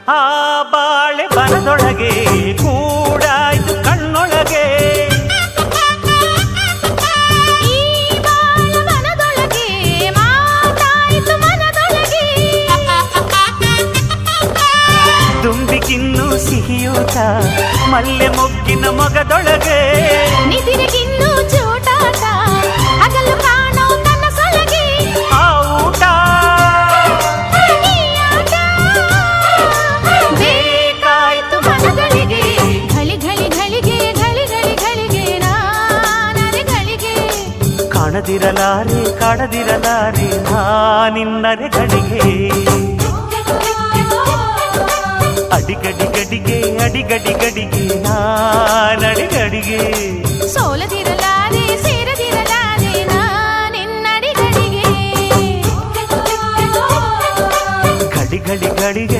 ಆ ಬಾಳೆ ಬನದೊಳಗೆ ಕೂಡಾಯ್ತು ಕಣ್ಣೊಳಗೆ ದುಂಬಿಗಿನ್ನು ಸಿಹಿಯೂಟ ಮಲ್ಲೆ ಮೊಗ್ಗಿನ ಮೊಗದೊಳಗೆ ನಿಧಿರಿಗಿನ್ನು ಚೂಟಾಟ ಹಗಲು ಕಾಣೋ ಕನಸೊಳಗೆ ಆ ಊಟ ಬೇಕಾಯ್ತು ಮನಗಳಿಗೆ ಘಳಿ ಘಳಿ ಘಳಿಗೆ ಘಳಿ ಘಳಿ ಘಳಿಗೆ ನಾನರೆ ಘಳಿಗೆ ಕಾಣದಿರಲಾರೆ ಕಾಣದಿರಲಾರೆ ನಾನಿನ್ನರೆ ಘಳಿಗೆ ಅಡಿಗಡಿಗಡಿಗೆ ಅಡಿಗಡಿಗಡಿಗೆ ನಾನಡಿಗಡಿಗೆ ಸೋಲದಿರಲಾರೆ ಸೇರದಿರಲಾರೆ ನಾನಿನ್ನಡಿಗಡಿಗೆ ಗಡಿ ಗಡಿ ಗಡಿಗೆ